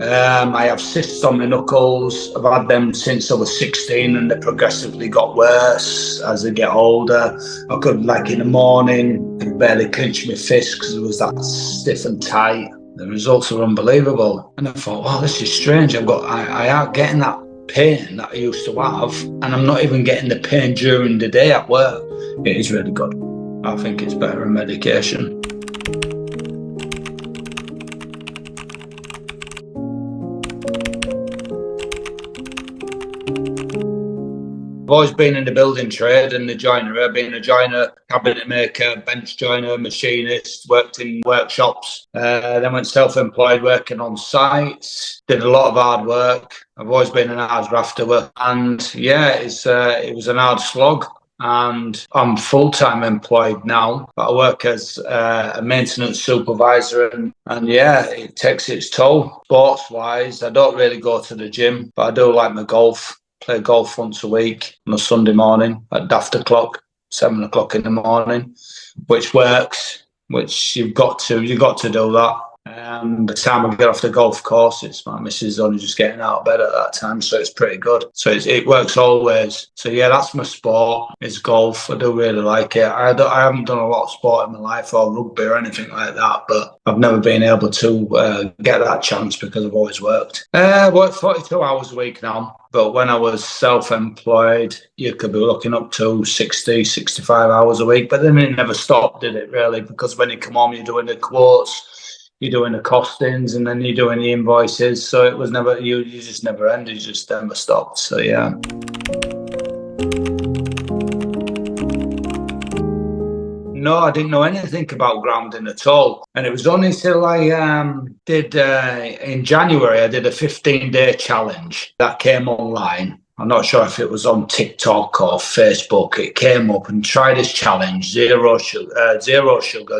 I have cysts on my knuckles. I've had them since I was 16 and they progressively got worse as I get older. I could, like in the morning, I could barely clench my fist because it was that stiff and tight. The results were unbelievable. And I thought, wow, this is strange. I aren't getting that pain that I used to have, and I'm not even getting the pain during the day at work. It is really good. I think it's better than medication. I've always been in the building trade and the joinery. I've been a joiner, cabinet maker, bench joiner, machinist, worked in workshops, then went self-employed working on sites, did a lot of hard work. I've always been an hard grafter, and yeah, it was an hard slog. And I'm full-time employed now, but I work as a maintenance supervisor, and yeah, it takes its toll. Sports-wise, I don't really go to the gym, but I do like my golf. Play golf once a week on a Sunday morning at daft o'clock, 7 o'clock in the morning, which works. Which you've got to do that. By the time I get off the golf course, it's my missus only just getting out of bed at that time, so it's pretty good. So it works always. So yeah, that's my sport. Is golf. I do really like it. I haven't done a lot of sport in my life, or rugby or anything like that, but I've never been able to get that chance because I've always worked. I work 42 hours a week now. But when I was self-employed, you could be looking up to 60, 65 hours a week. But then it never stopped, did it, really? Because when you come home, you're doing the quotes, you're doing the costings, and then you're doing the invoices. So it was never, you just never ended, you just never stopped. So, yeah. No, I didn't know anything about grounding at all. And it was only until I did, in January, I did a 15-day challenge that came online. I'm not sure if it was on TikTok or Facebook. It came up and try this challenge, zero sugar,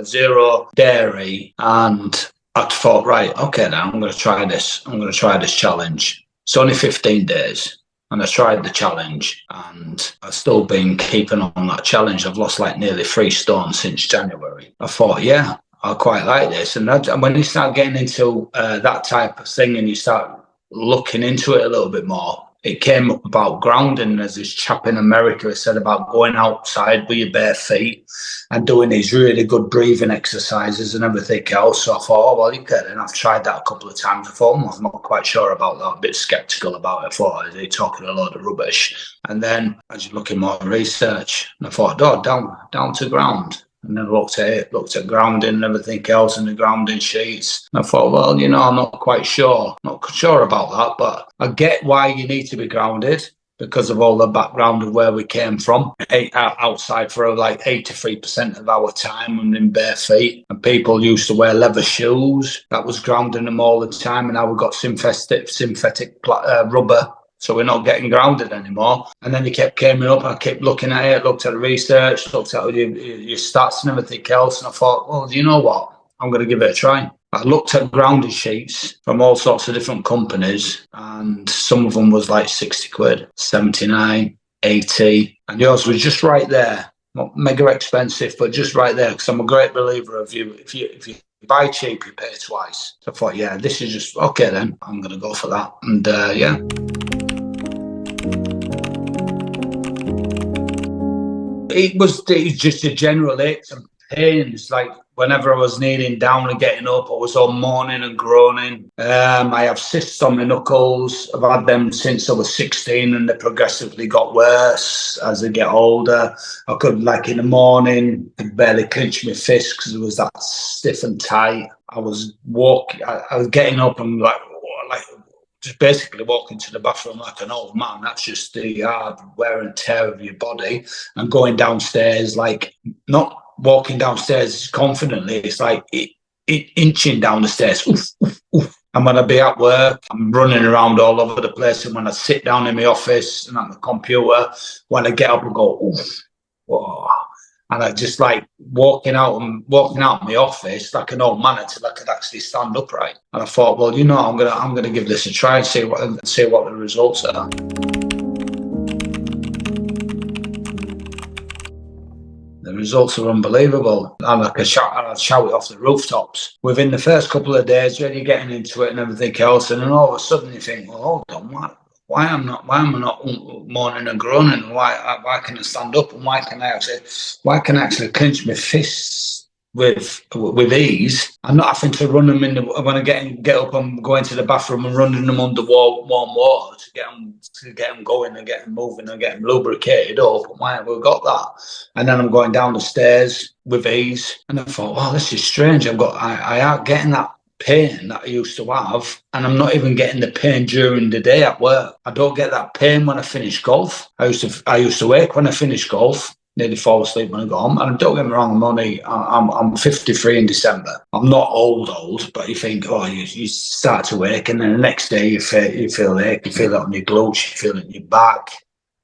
zero dairy. And I thought, right, okay, now I'm going to try this. I'm going to try this challenge. It's only 15 days. And I tried the challenge, and I've still been keeping on that challenge. I've lost like nearly 3 stone since January. I thought, yeah, I quite like this. And when you start getting into that type of thing and you start looking into it a little bit more, it came up about grounding. There's this chap in America who said about going outside with your bare feet and doing these really good breathing exercises and everything else. So I thought, oh, well, you get it. And I've tried that a couple of times before. I'm not quite sure about that. A bit skeptical about it. I thought, are they talking a load of rubbish? And then I was looking more at research, and I thought, oh, down to ground. And then looked at grounding and everything else and the grounding sheets. And I thought, well, I'm not quite sure. Not sure about that, but I get why you need to be grounded because of all the background of where we came from. Outside for like 83% of our time and in bare feet. And people used to wear leather shoes. That was grounding them all the time. And now we've got synthetic rubber. So we're not getting grounded anymore. And then it came up, I kept looking at it, looked at the research, looked at your stats and everything else. And I thought, well, you know what? I'm going to give it a try. I looked at grounding sheets from all sorts of different companies, and some of them was like 60 quid, 79, 80. And yours was just right there. Not mega expensive, but just right there. Because I'm a great believer of you. If you buy cheap, you pay twice. So I thought, yeah, this is just, okay then. I'm going to go for that. And yeah. It was just a general aches and pains. Like whenever I was kneeling down and getting up, I was all moaning and groaning. I have cysts on my knuckles. I've had them since I was 16 and they progressively got worse as I get older. I could, like in the morning, I could barely clench my fist because it was that stiff and tight. I was getting up and just basically walking to the bathroom like an old man. That's just the hard wear and tear of your body. And going downstairs, like not walking downstairs confidently, it's like inching down the stairs. Oof, oof, oof. And when I be at work, I'm running around all over the place. And when I sit down in my office and at the computer, when I get up and go, oof, whoa. And I just like walking out of my office like an old man until I could actually stand upright. And I thought, well, I'm gonna give this a try and see what the results are. The results are unbelievable. And I'd shout it off the rooftops. Within the first couple of days, really getting into it and everything else, and then all of a sudden you think, well, hold on, why am I not moaning and groaning? Why can I stand up, and why can I actually clench my fists with ease? I'm not having to run them when I get up and go into the bathroom and running them under warm water to get them going and get them moving and get them lubricated up. Why have we got that? And then I'm going down the stairs with ease, and I thought, wow, this is strange. I am getting that pain that I used to have, and I'm not even getting the pain during the day at work. I don't get that pain when I finish golf. I used to wake when I finish golf, nearly fall asleep when I go home. And don't get me wrong, I'm 53 in December. I'm not old, but you think, you start to wake, and then the next day you feel ache, you feel it on your glutes, you feel it in your back,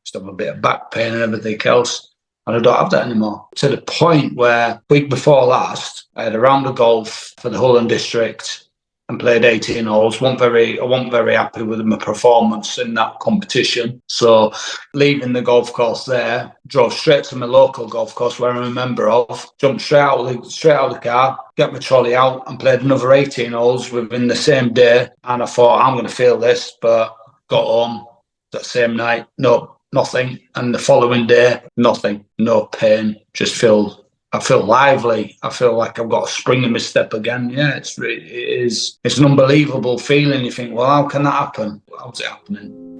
still have a bit of back pain and everything else. And I don't have that anymore. To the point where, week before last, I had a round of golf for the Hull District and played 18 holes. I wasn't very happy with my performance in that competition. So leaving the golf course there, drove straight to my local golf course where I'm a member of, jumped straight out of the car, got my trolley out and played another 18 holes within the same day. And I thought, I'm going to feel this, but got home that same night, nothing. And the following day, nothing, no pain, I feel lively. I feel like I've got a spring in my step again. Yeah, it's an unbelievable feeling. You think, well, how can that happen? How's it happening?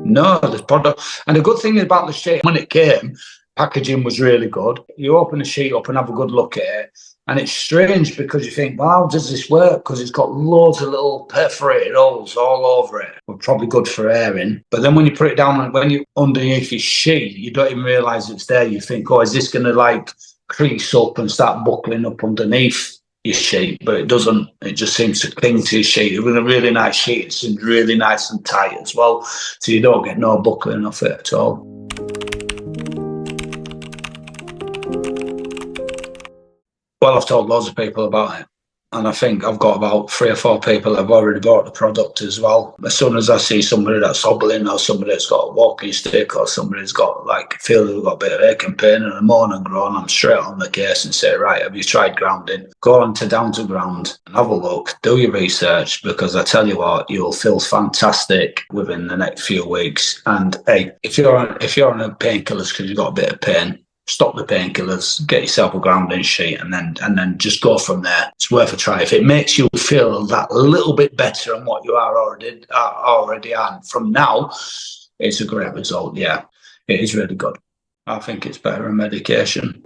No, the product. And the good thing about the sheet, when it came, packaging was really good. You open the sheet up and have a good look at it. And it's strange because you think, well, how does this work? Because it's got loads of little perforated holes all over it. Well, probably good for airing. But then when you put it down, when you're underneath your sheet, you don't even realise it's there. You think, is this going to crease up and start buckling up underneath your sheet? But it doesn't. It just seems to cling to your sheet. With a really nice sheet, it seems really nice and tight as well. So you don't get no buckling off it at all. Well, I've told loads of people about it, and I think I've got about 3 or 4 people that have already bought the product as well. As soon as I see somebody that's hobbling, or somebody that's got a walking stick, or somebody that's got feel they've got a bit of ache and pain and a moan and groan, I'm straight on the case and say, right, have you tried grounding? Go on to Down to Ground and have a look, do your research, because I tell you what, you'll feel fantastic within the next few weeks. And hey, if you're on a painkillers because you've got a bit of pain, stop the painkillers, get yourself a grounding sheet, and then just go from there. It's worth a try. If it makes you feel that little bit better than what you are already on from now, it's a great result. Yeah, it is really good. I think it's better than medication.